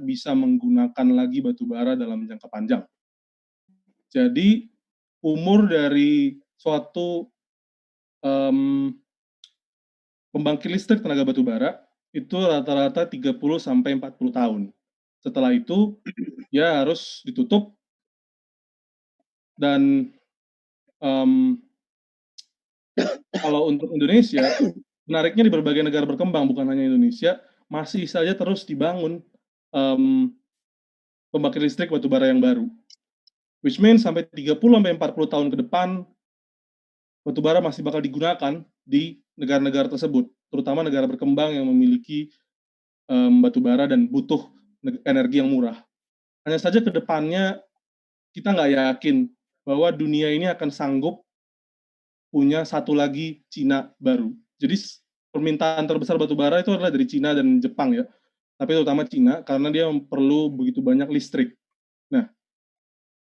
bisa menggunakan lagi batu bara dalam jangka panjang. Jadi umur dari suatu pembangkit listrik tenaga batu bara itu rata-rata 30 sampai 40 tahun. Setelah itu ya harus ditutup dan kalau untuk Indonesia, menariknya di berbagai negara berkembang, bukan hanya Indonesia, masih saja terus dibangun pembangkit listrik batu bara yang baru. Which means sampai 30 sampai 40 tahun ke depan, batu bara masih bakal digunakan di negara-negara tersebut, terutama negara berkembang yang memiliki batu bara dan butuh energi yang murah. Hanya saja ke depannya kita nggak yakin bahwa dunia ini akan sanggup punya satu lagi Cina baru. Jadi permintaan terbesar batu bara itu adalah dari Cina dan Jepang ya, tapi terutama Cina karena dia perlu begitu banyak listrik. Nah,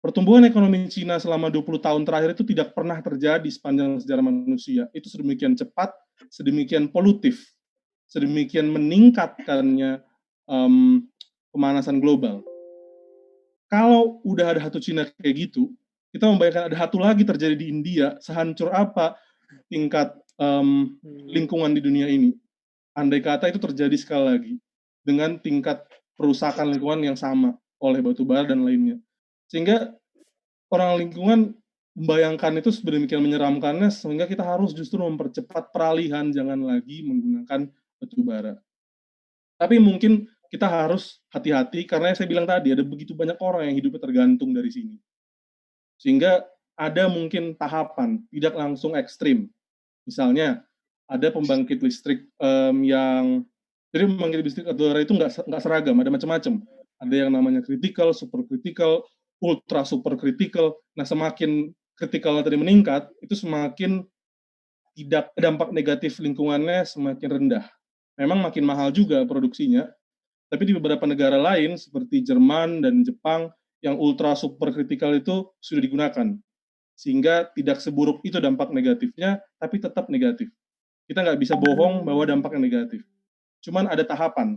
pertumbuhan ekonomi Cina selama 20 tahun terakhir itu tidak pernah terjadi sepanjang sejarah manusia. Itu sedemikian cepat, sedemikian polutif, sedemikian meningkatkannya pemanasan global. Kalau udah ada satu Cina kayak gitu, kita membayangkan ada satu lagi terjadi di India, sehancur apa tingkat lingkungan di dunia ini. Andai kata itu terjadi sekali lagi, dengan tingkat perusakan lingkungan yang sama oleh batu bara dan lainnya. Sehingga orang lingkungan membayangkan itu sedemikian menyeramkannya, sehingga kita harus justru mempercepat peralihan, jangan lagi menggunakan batu bara. Tapi mungkin kita harus hati-hati, karena saya bilang tadi, ada begitu banyak orang yang hidupnya tergantung dari sini. Sehingga ada mungkin tahapan, tidak langsung ekstrim. Misalnya, ada pembangkit listrik jadi pembangkit listrik batu bara itu nggak seragam, ada macam-macam. Ada yang namanya critical, super critical, ultra super critical. Nah, semakin critical tadi meningkat, itu semakin tidak dampak negatif lingkungannya semakin rendah. Memang makin mahal juga produksinya, tapi di beberapa negara lain seperti Jerman dan Jepang yang ultra super critical itu sudah digunakan. Sehingga tidak seburuk itu dampak negatifnya, tapi tetap negatif. Kita nggak bisa bohong bahwa dampaknya negatif. Cuman ada tahapan.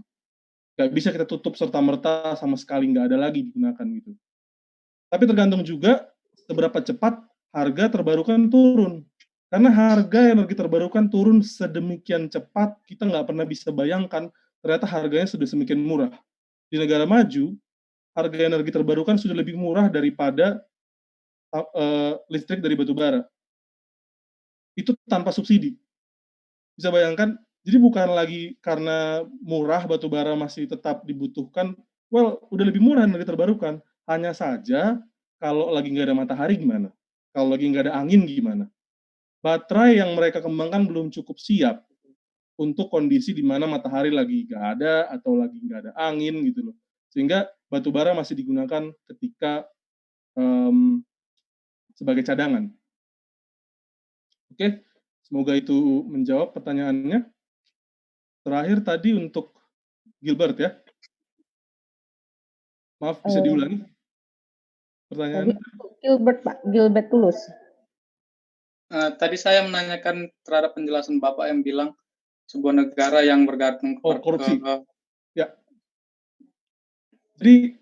Nggak bisa kita tutup serta-merta sama sekali nggak ada lagi digunakan gitu. Tapi tergantung juga seberapa cepat harga terbarukan turun. Karena harga energi terbarukan turun sedemikian cepat, kita nggak pernah bisa bayangkan ternyata harganya sudah semakin murah. Di negara maju, harga energi terbarukan sudah lebih murah daripada listrik dari batu bara. Itu tanpa subsidi. Bisa bayangkan, jadi bukan lagi karena murah batu bara masih tetap dibutuhkan, udah lebih murah energi terbarukan. Hanya saja kalau lagi nggak ada matahari gimana? Kalau lagi nggak ada angin gimana? Baterai yang mereka kembangkan belum cukup siap untuk kondisi di mana matahari lagi nggak ada atau lagi nggak ada angin gitu loh. Sehingga batu bara masih digunakan ketika sebagai cadangan. Oke, semoga itu menjawab pertanyaannya. Terakhir tadi untuk Gilbert ya. Maaf, bisa diulangi Tadi pertanyaannya? Gilbert, Pak. Gilbert Tulus. Tadi saya menanyakan terhadap penjelasan Bapak yang bilang sebuah negara yang bergantung korupsi. Ya. Jadi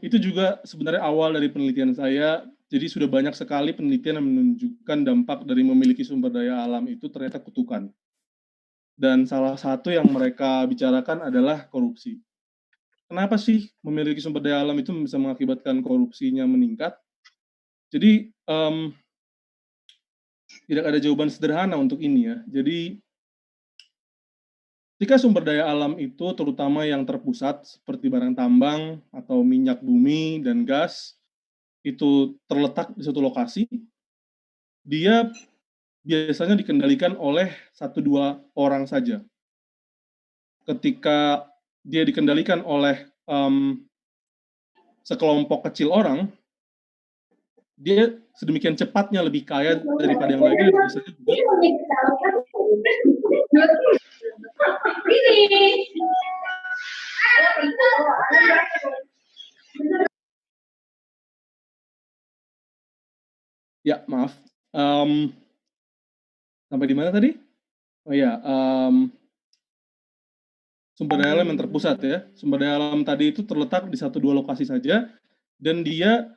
itu juga sebenarnya awal dari penelitian saya. Jadi sudah banyak sekali penelitian yang menunjukkan dampak dari memiliki sumber daya alam itu ternyata kutukan. Dan salah satu yang mereka bicarakan adalah korupsi. Kenapa sih memiliki sumber daya alam itu bisa mengakibatkan korupsinya meningkat? Jadi tidak ada jawaban sederhana untuk ini ya. Jadi ketika sumber daya alam itu terutama yang terpusat seperti barang tambang atau minyak bumi dan gas itu terletak di suatu lokasi, dia biasanya dikendalikan oleh 1-2 orang saja. Ketika dia dikendalikan oleh sekelompok kecil orang, dia sedemikian cepatnya lebih kaya daripada yang lainnya, biasanya juga ya maaf, sampai di mana tadi? Oh ya, sumber daya alam yang terpusat ya. Sumber daya alam tadi itu terletak di 1-2 lokasi saja, dan dia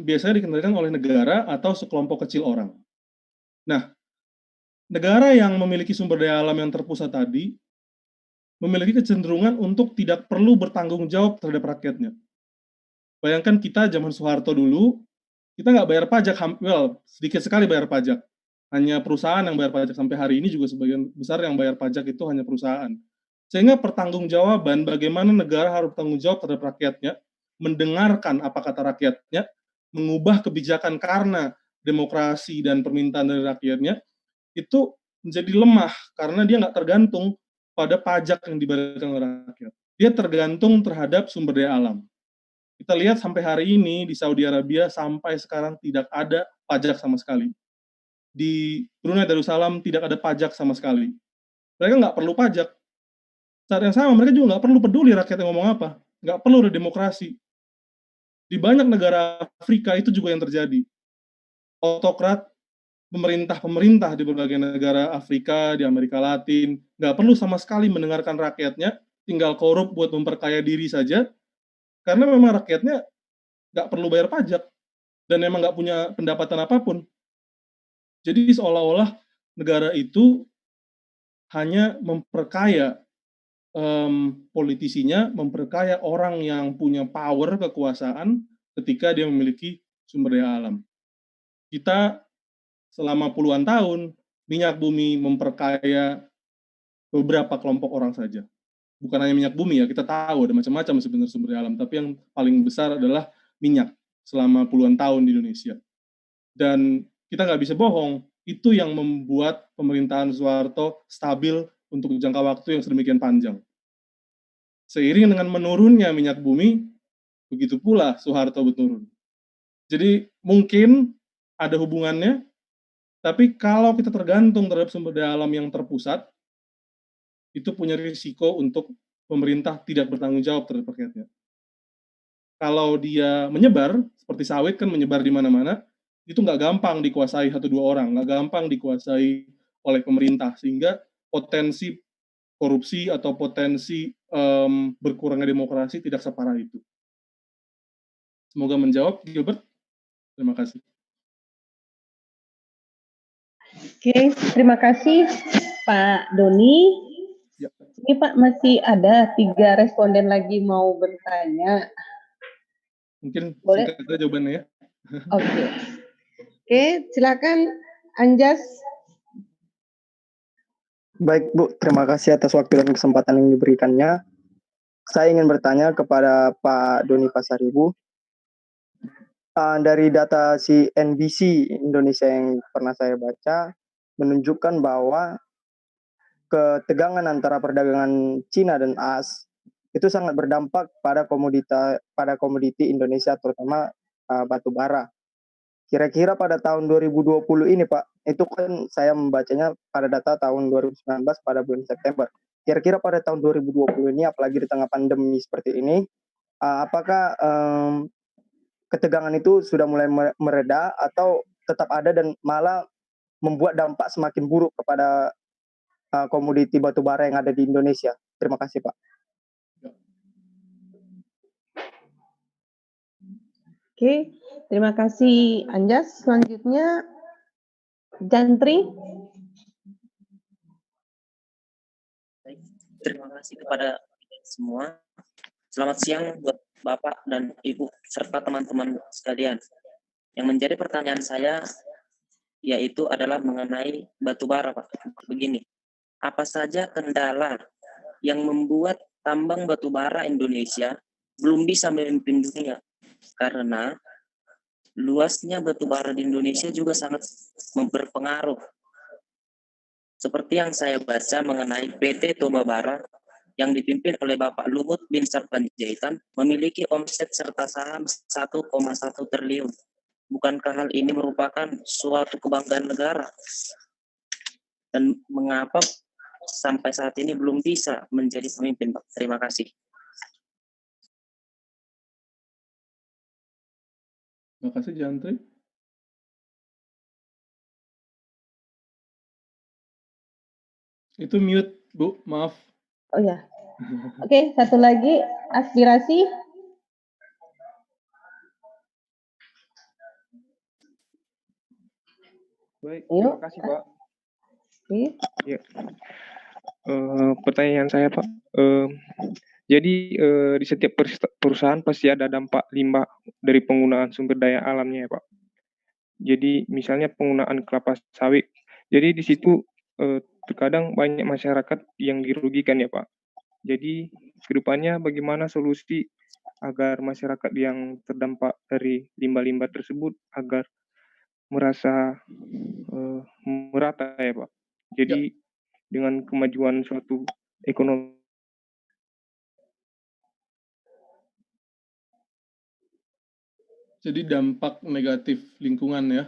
biasanya dikendalikan oleh negara atau sekelompok kecil orang. Nah, negara yang memiliki sumber daya alam yang terpusat tadi, memiliki kecenderungan untuk tidak perlu bertanggung jawab terhadap rakyatnya. Bayangkan kita zaman Soeharto dulu, kita nggak bayar pajak, sedikit sekali bayar pajak. Hanya perusahaan yang bayar pajak, sampai hari ini juga sebagian besar yang bayar pajak itu hanya perusahaan. Sehingga pertanggungjawaban bagaimana negara harus bertanggung jawab terhadap rakyatnya, mendengarkan apa kata rakyatnya, mengubah kebijakan karena demokrasi dan permintaan dari rakyatnya, itu menjadi lemah karena dia nggak tergantung pada pajak yang dibayarkan oleh rakyat. Dia tergantung terhadap sumber daya alam. Kita lihat sampai hari ini di Saudi Arabia sampai sekarang tidak ada pajak sama sekali. Di Brunei Darussalam tidak ada pajak sama sekali. Mereka nggak perlu pajak. Saat yang sama mereka juga nggak perlu peduli rakyat yang ngomong apa. Nggak perlu ada demokrasi. Di banyak negara Afrika itu juga yang terjadi. Autokrat, pemerintah-pemerintah di berbagai negara Afrika, di Amerika Latin, nggak perlu sama sekali mendengarkan rakyatnya, tinggal korup buat memperkaya diri saja, karena memang rakyatnya nggak perlu bayar pajak, dan memang nggak punya pendapatan apapun. Jadi seolah-olah negara itu hanya memperkaya politisinya, memperkaya orang yang punya power, kekuasaan, ketika dia memiliki sumber daya alam. Kita selama puluhan tahun, minyak bumi memperkaya beberapa kelompok orang saja. Bukan hanya minyak bumi ya, kita tahu ada macam-macam sebenarnya sumber daya alam, tapi yang paling besar adalah minyak selama puluhan tahun di Indonesia. Dan kita nggak bisa bohong, itu yang membuat pemerintahan Soeharto stabil untuk jangka waktu yang sedemikian panjang. Seiring dengan menurunnya minyak bumi, begitu pula Soeharto berturun. Jadi mungkin ada hubungannya, tapi kalau kita tergantung terhadap sumber daya alam yang terpusat, itu punya risiko untuk pemerintah tidak bertanggung jawab terhadap rakyatnya. Kalau dia menyebar, seperti sawit kan menyebar di mana-mana, itu nggak gampang dikuasai 1-2 orang, nggak gampang dikuasai oleh pemerintah, sehingga potensi korupsi atau potensi berkurangnya demokrasi tidak separah itu. Semoga menjawab, Gilbert. Terima kasih. Oke, terima kasih Pak Doni. Ya. Ini Pak masih ada 3 responden lagi mau bertanya. Mungkin Boleh? singkat saja jawabannya ya. Oke. Oke, silakan Anjas. Baik Bu, terima kasih atas waktu dan kesempatan yang diberikannya. Saya ingin bertanya kepada Pak Doni Pasaribu. Dari data CNBC Indonesia yang pernah saya baca, menunjukkan bahwa ketegangan antara perdagangan Cina dan AS itu sangat berdampak pada komoditi Indonesia, terutama batu bara. Kira-kira pada tahun 2020 ini Pak, itu kan saya membacanya pada data tahun 2019 pada bulan September. Kira-kira pada tahun 2020 ini, apalagi di tengah pandemi seperti ini, apakah ketegangan itu sudah mulai mereda atau tetap ada dan malah membuat dampak semakin buruk kepada komoditi batu bara yang ada di Indonesia? Terima kasih Pak. Oke, terima kasih Anjas. Selanjutnya Jantri. Terima kasih kepada semua. Selamat siang buat Bapak dan Ibu serta teman-teman sekalian. Yang menjadi pertanyaan saya yaitu adalah mengenai batu bara, Pak. Begini, apa saja kendala yang membuat tambang batu bara Indonesia belum bisa memimpin dunia? Karena luasnya batu bara di Indonesia juga sangat berpengaruh. Seperti yang saya baca mengenai PT Toba Bara yang dipimpin oleh Bapak Luhut bin Sarpanjaitan memiliki omset serta saham 1,1 triliun. Bukankah hal ini merupakan suatu kebanggaan negara? Dan mengapa sampai saat ini belum bisa menjadi pemimpin, Pak? Terima kasih. Terima kasih, Jantri. Itu mute, Bu. Maaf. Oh ya, Oke, satu lagi aspirasi. Baik, Yuk. terima kasih Pak. Oke. Ya. Pertanyaan saya Pak, jadi di setiap perusahaan pasti ada dampak limbah dari penggunaan sumber daya alamnya ya Pak. Jadi misalnya penggunaan kelapa sawit. Jadi di situ terkadang banyak masyarakat yang dirugikan ya Pak. Jadi kedepannya bagaimana solusi agar masyarakat yang terdampak dari limbah-limbah tersebut agar merasa merata ya Pak. Jadi dengan kemajuan suatu ekonomi. Jadi dampak negatif lingkungan ya.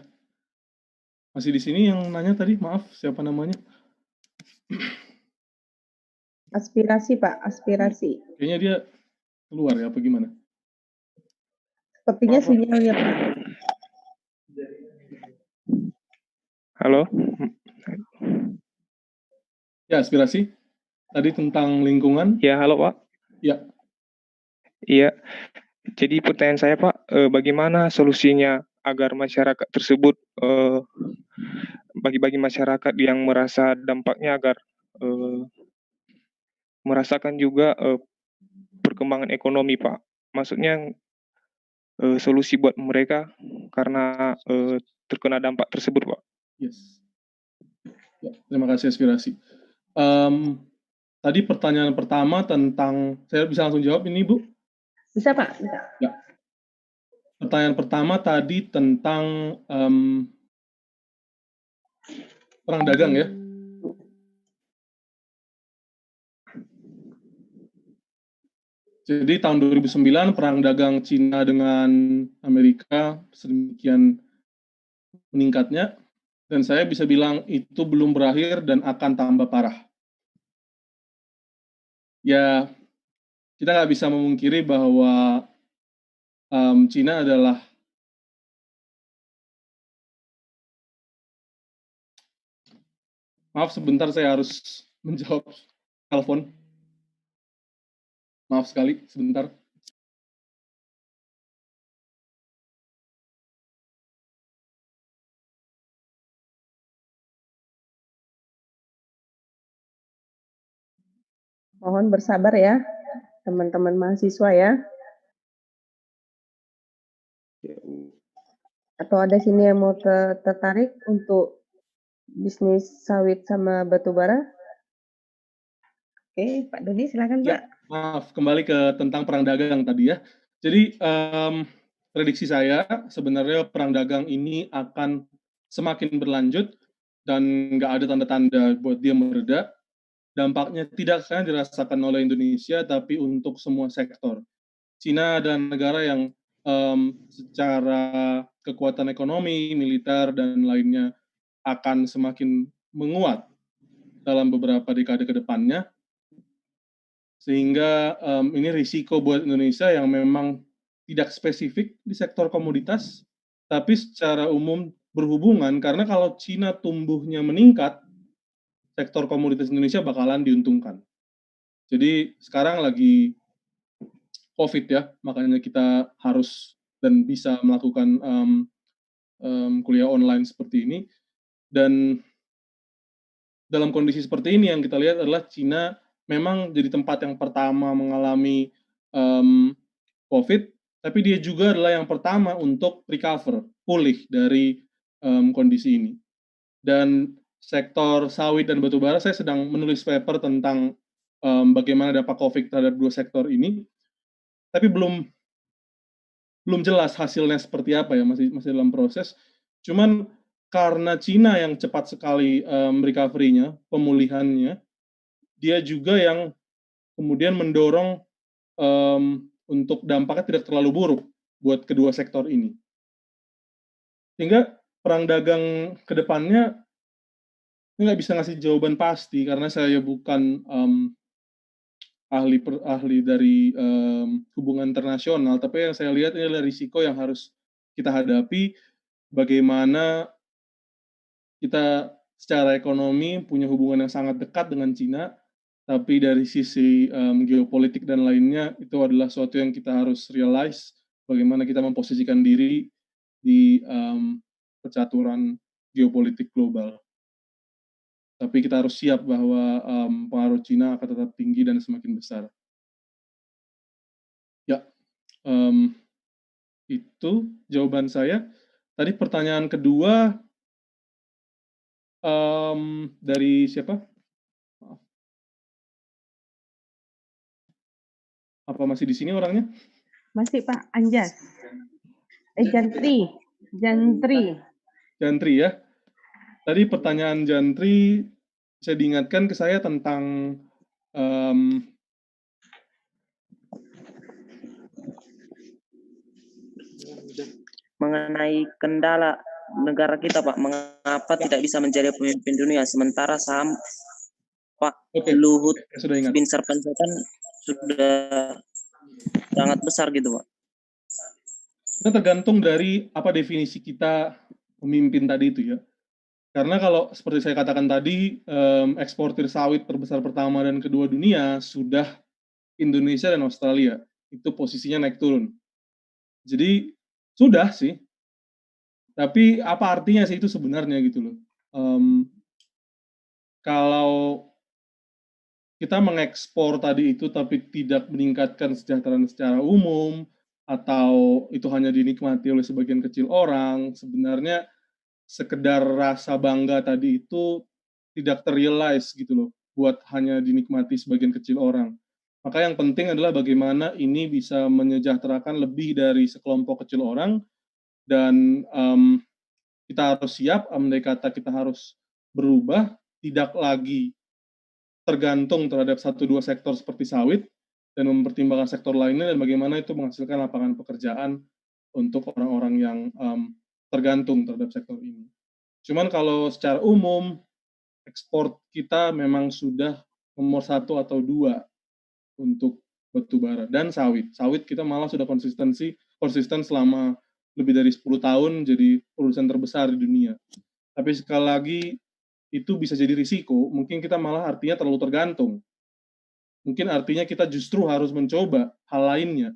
Masih di sini yang nanya tadi, maaf, siapa namanya? Aspirasi, Pak, aspirasi. Kayaknya dia keluar ya, apa gimana? Sepertinya sinyalnya, Pak. Halo? Ya, aspirasi. Tadi tentang lingkungan. Ya, halo Pak. Ya. Iya. Jadi pertanyaan saya Pak, bagaimana solusinya agar masyarakat tersebut, bagi masyarakat yang merasa dampaknya agar merasakan juga perkembangan ekonomi Pak. Maksudnya solusi buat mereka karena terkena dampak tersebut Pak. Yes. Ya, terima kasih aspirasi. Tadi pertanyaan pertama tentang, saya bisa langsung jawab ini Bu? Bisa Pak, bisa. Ya. Pertanyaan pertama tadi tentang perang dagang ya. Jadi tahun 2009 perang dagang Cina dengan Amerika sedemikian meningkatnya, dan saya bisa bilang itu belum berakhir dan akan tambah parah. Ya, kita nggak bisa memungkiri bahwa Cina adalah maaf sebentar saya harus menjawab telepon. Maaf sekali, sebentar. Mohon bersabar ya, teman-teman mahasiswa ya. Atau ada sini yang mau tertarik untuk bisnis sawit sama batu bara? Oke, Pak Doni silakan Pak. Ya, maaf, kembali ke tentang perang dagang tadi ya. Jadi prediksi saya sebenarnya perang dagang ini akan semakin berlanjut dan nggak ada tanda-tanda buat dia mereda. Dampaknya tidak hanya dirasakan oleh Indonesia, tapi untuk semua sektor. Cina dan negara yang secara kekuatan ekonomi, militer, dan lainnya akan semakin menguat dalam beberapa dekade ke depannya, sehingga ini risiko buat Indonesia yang memang tidak spesifik di sektor komoditas, tapi secara umum berhubungan, karena kalau Cina tumbuhnya meningkat, sektor komoditas Indonesia bakalan diuntungkan. Jadi sekarang lagi COVID ya, makanya kita harus dan bisa melakukan kuliah online seperti ini. Dan dalam kondisi seperti ini yang kita lihat adalah Cina memang jadi tempat yang pertama mengalami COVID, tapi dia juga adalah yang pertama untuk recover, pulih dari kondisi ini. Dan sektor sawit dan batubara, saya sedang menulis paper tentang bagaimana dampak COVID terhadap dua sektor ini, tapi belum jelas hasilnya seperti apa ya, masih dalam proses. Cuman karena Cina yang cepat sekali recovery-nya, pemulihannya, dia juga yang kemudian mendorong untuk dampaknya tidak terlalu buruk buat kedua sektor ini. Sehingga perang dagang ke depannya ini nggak bisa ngasih jawaban pasti karena saya bukan ahli dari hubungan internasional, tapi yang saya lihat ini adalah risiko yang harus kita hadapi. Bagaimana kita secara ekonomi punya hubungan yang sangat dekat dengan Cina, tapi dari sisi geopolitik dan lainnya itu adalah suatu yang kita harus realize bagaimana kita memposisikan diri di percaturan geopolitik global. Tapi kita harus siap bahwa pengaruh Cina akan tetap tinggi dan semakin besar. Ya, itu jawaban saya. Tadi pertanyaan kedua dari siapa? Maaf. Apa masih di sini orangnya? Masih Pak Anjas. Jantri. Jantri ya. Tadi pertanyaan Jantri saya diingatkan ke saya tentang mengenai kendala negara kita, Pak, mengapa tidak bisa menjadi pemimpin dunia sementara saham Pak Luhut sudah ingat. bin Sarpanjaitan sudah sangat besar gitu, Pak. Itu tergantung dari apa definisi kita pemimpin tadi itu ya. Karena kalau seperti saya katakan tadi, eksportir sawit terbesar pertama dan kedua dunia sudah Indonesia dan Australia. Itu posisinya naik turun. Jadi sudah sih. Tapi apa artinya sih itu sebenarnya gitu loh. Kalau kita mengekspor tadi itu tapi tidak meningkatkan kesejahteraan secara umum, atau itu hanya dinikmati oleh sebagian kecil orang, sebenarnya sekedar rasa bangga tadi itu tidak terrealize gitu loh, buat hanya dinikmati sebagian kecil orang. Maka yang penting adalah bagaimana ini bisa menyejahterakan lebih dari sekelompok kecil orang, dan kita harus siap, andai kata kita harus berubah, tidak lagi tergantung terhadap 1-2 sektor seperti sawit, dan mempertimbangkan sektor lainnya dan bagaimana itu menghasilkan lapangan pekerjaan untuk orang-orang yang tergantung terhadap sektor ini. Cuman kalau secara umum, ekspor kita memang sudah nomor 1 atau 2 untuk batu bara dan sawit. Sawit kita malah sudah konsisten selama lebih dari 10 tahun jadi produsen terbesar di dunia. Tapi sekali lagi, itu bisa jadi risiko, mungkin kita malah artinya terlalu tergantung. Mungkin artinya kita justru harus mencoba hal lainnya.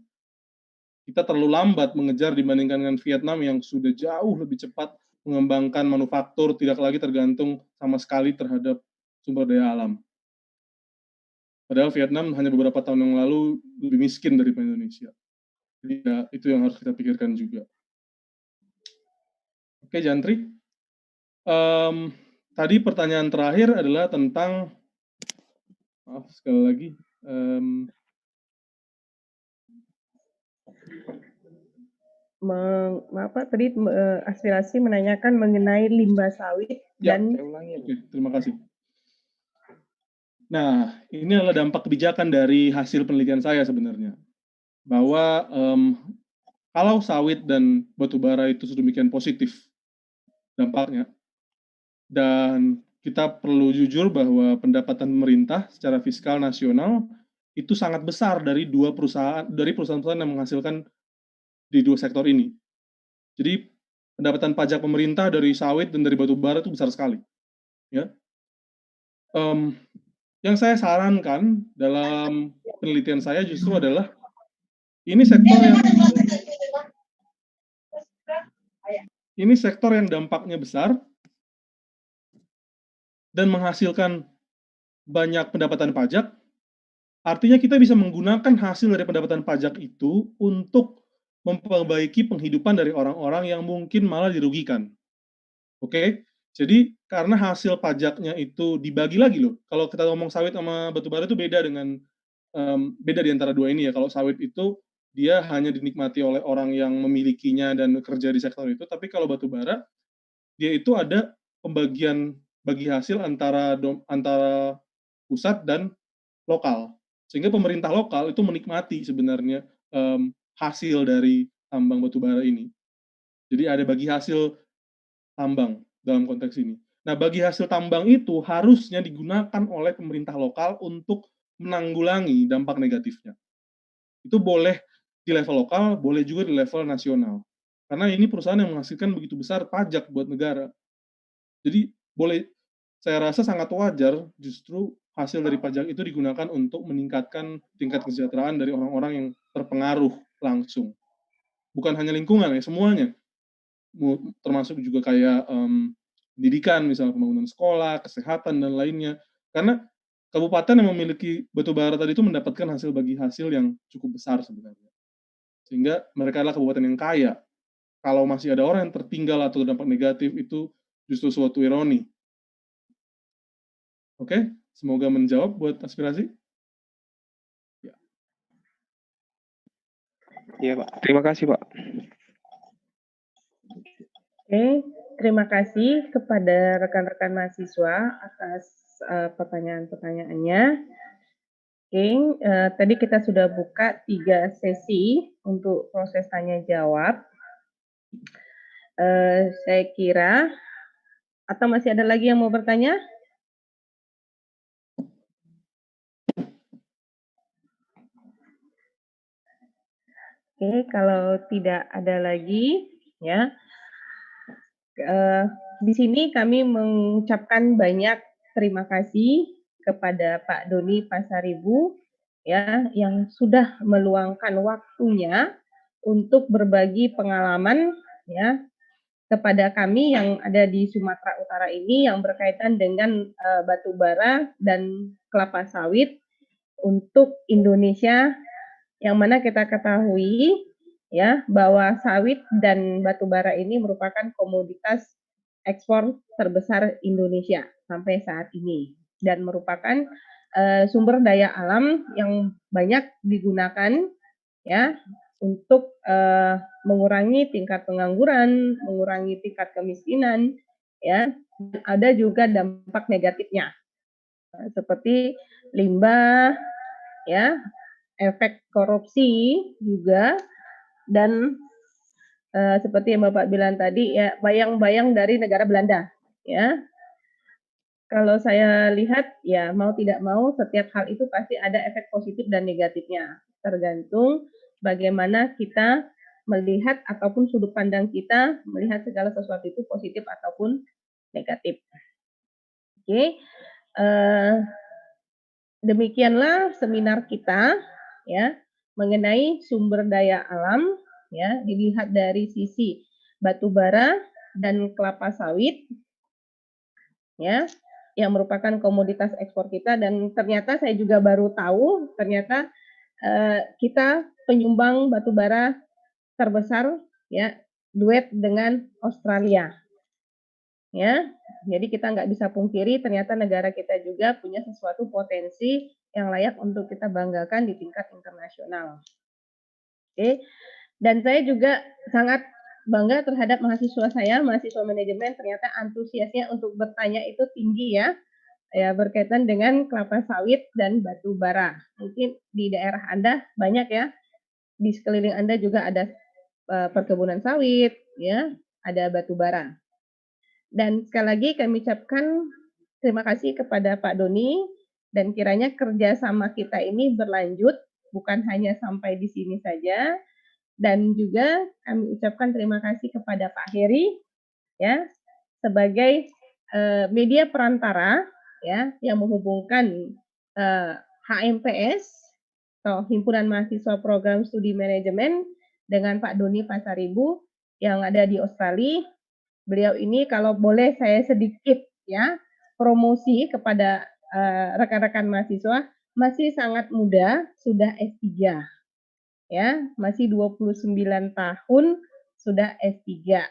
Kita terlalu lambat mengejar dibandingkan dengan Vietnam yang sudah jauh lebih cepat mengembangkan manufaktur, tidak lagi tergantung sama sekali terhadap sumber daya alam. Padahal Vietnam hanya beberapa tahun yang lalu lebih miskin daripada Indonesia. Jadi ya, itu yang harus kita pikirkan juga. Oke, Jantri. Tadi pertanyaan terakhir adalah tentang, maaf sekali lagi, tadi aspirasi menanyakan mengenai limbah sawit dan Oke, terima kasih. Nah, ini adalah dampak kebijakan dari hasil penelitian saya sebenarnya. Bahwa kalau sawit dan batu bara itu sedemikian positif dampaknya, dan kita perlu jujur bahwa pendapatan pemerintah secara fiskal nasional itu sangat besar dari perusahaan-perusahaan yang menghasilkan di 2 sektor ini. Jadi pendapatan pajak pemerintah dari sawit dan dari batu bara itu besar sekali. Ya. Yang saya sarankan dalam penelitian saya justru adalah ini sektor yang dampaknya besar dan menghasilkan banyak pendapatan pajak. Artinya kita bisa menggunakan hasil dari pendapatan pajak itu untuk memperbaiki penghidupan dari orang-orang yang mungkin malah dirugikan. Oke? Jadi karena hasil pajaknya itu dibagi lagi loh. Kalau kita ngomong sawit sama batu bara itu beda di antara dua ini ya. Kalau sawit itu dia hanya dinikmati oleh orang yang memilikinya dan kerja di sektor itu, tapi kalau batu bara dia itu ada pembagian bagi hasil antara pusat dan lokal. Sehingga pemerintah lokal itu menikmati sebenarnya hasil dari tambang batu bara ini. Jadi ada bagi hasil tambang dalam konteks ini. Nah, bagi hasil tambang itu harusnya digunakan oleh pemerintah lokal untuk menanggulangi dampak negatifnya. Itu boleh di level lokal, boleh juga di level nasional. Karena ini perusahaan yang menghasilkan begitu besar pajak buat negara. Jadi saya rasa sangat wajar justru hasil dari pajak itu digunakan untuk meningkatkan tingkat kesejahteraan dari orang-orang yang terpengaruh langsung. Bukan hanya lingkungan ya, semuanya. Termasuk juga kayak pendidikan, misalnya pembangunan sekolah, kesehatan, dan lainnya. Karena kabupaten yang memiliki batu bara tadi itu mendapatkan hasil bagi hasil yang cukup besar sebenarnya. Sehingga mereka adalah kabupaten yang kaya. Kalau masih ada orang yang tertinggal atau dampak negatif, itu justru suatu ironi. Oke, semoga menjawab buat aspirasi. Iya, Pak. Terima kasih, Pak. Oke, terima kasih kepada rekan-rekan mahasiswa atas pertanyaan-pertanyaannya. Oke, tadi kita sudah buka 3 sesi untuk proses tanya jawab. Saya kira, atau masih ada lagi yang mau bertanya? Oke, kalau tidak ada lagi, ya, di sini kami mengucapkan banyak terima kasih kepada Pak Doni Pasaribu, ya, yang sudah meluangkan waktunya untuk berbagi pengalaman, ya, kepada kami yang ada di Sumatera Utara ini yang berkaitan dengan batu bara dan kelapa sawit untuk Indonesia, yang mana kita ketahui ya bahwa sawit dan batu bara ini merupakan komoditas ekspor terbesar Indonesia sampai saat ini dan merupakan sumber daya alam yang banyak digunakan ya untuk mengurangi tingkat pengangguran, mengurangi tingkat kemiskinan, ya. Ada juga dampak negatifnya seperti limbah, ya, efek korupsi juga, dan seperti yang Bapak bilang tadi ya bayang-bayang dari negara Belanda, ya. Kalau saya lihat ya mau tidak mau setiap hal itu pasti ada efek positif dan negatifnya, tergantung bagaimana kita melihat ataupun sudut pandang kita melihat segala sesuatu itu positif ataupun negatif. Oke, demikianlah seminar kita ya mengenai sumber daya alam ya dilihat dari sisi batu bara dan kelapa sawit ya yang merupakan komoditas ekspor kita, dan ternyata saya juga baru tahu ternyata kita penyumbang batu bara terbesar ya duet dengan Australia ya. Jadi kita nggak bisa pungkiri ternyata negara kita juga punya sesuatu potensi yang layak untuk kita banggakan di tingkat internasional. Oke. Dan saya juga sangat bangga terhadap mahasiswa saya, mahasiswa manajemen, ternyata antusiasnya untuk bertanya itu tinggi ya. Ya, berkaitan dengan kelapa sawit dan batu bara. Mungkin di daerah Anda banyak ya. Di sekeliling Anda juga ada perkebunan sawit, ya, ada batu bara. Dan sekali lagi kami ucapkan terima kasih kepada Pak Doni dan kiranya kerjasama kita ini berlanjut bukan hanya sampai di sini saja, dan juga kami ucapkan terima kasih kepada Pak Heri ya sebagai media perantara ya yang menghubungkan HMPS atau Himpunan Mahasiswa Program Studi Manajemen dengan Pak Doni Pasaribu yang ada di Australia. Beliau ini kalau boleh saya sedikit ya promosi kepada rekan-rekan mahasiswa, masih sangat muda, sudah S3. Ya, masih 29 tahun sudah S3.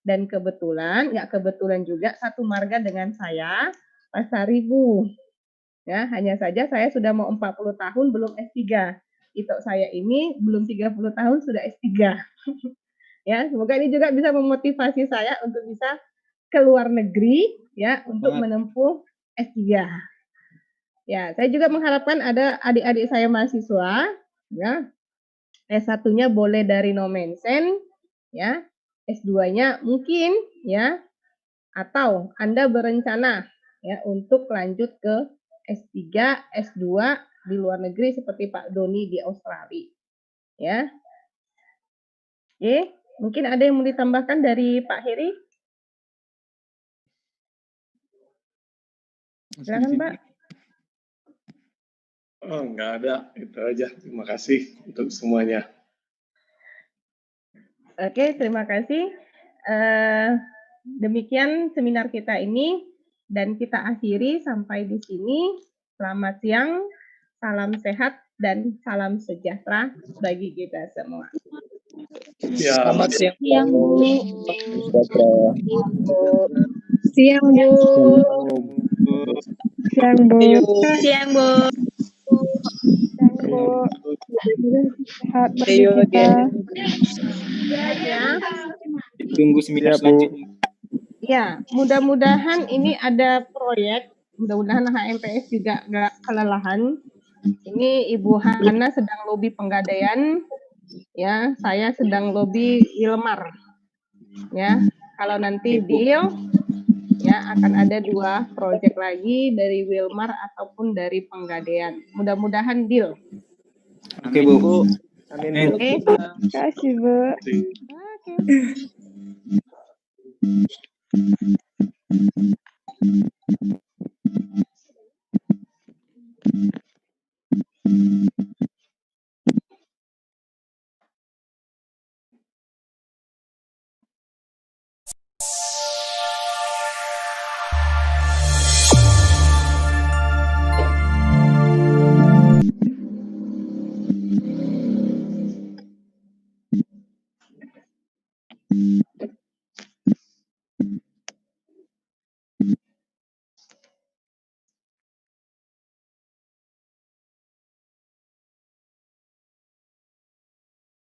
Dan kebetulan, nggak kebetulan juga satu marga dengan saya, Pasaribu. Ya, hanya saja saya sudah mau 40 tahun belum S3. Itu saya ini belum 30 tahun sudah S3. Ya, semoga ini juga bisa memotivasi saya untuk bisa ke luar negeri ya untuk menempuh S3. Ya, saya juga mengharapkan ada adik-adik saya mahasiswa ya. S1-nya boleh dari Nomensen ya. S2-nya mungkin ya atau Anda berencana ya untuk lanjut ke S3, S2 di luar negeri seperti Pak Doni di Australia. Ya. Oke. Mungkin ada yang mau ditambahkan dari Pak Heri? Silakan Pak. Oh, nggak ada. Itu aja. Terima kasih untuk semuanya. Oke, terima kasih. Demikian seminar kita ini dan kita akhiri sampai di sini. Selamat siang, salam sehat dan salam sejahtera bagi kita semua. Ya, Selamat siang. Siang, Bu. Siang, Bu. Siang, Bu. Siang, Bu. Siang, Bu. Sehat bagi See you kita. Ya, Tunggu seminar selanjutnya. ya, mudah-mudahan ini ada proyek. Mudah-mudahan HMPS juga nggak kelelahan. Ini Ibu Hana sedang lobi penggadaian, ya. Saya sedang lobi Wilmar, ya. Kalau nanti deal, ya akan ada 2 proyek lagi dari Wilmar ataupun dari penggadaian. Mudah-mudahan deal. Oke, Bu. Amin. Oke. Terima kasih, Bu. Oke.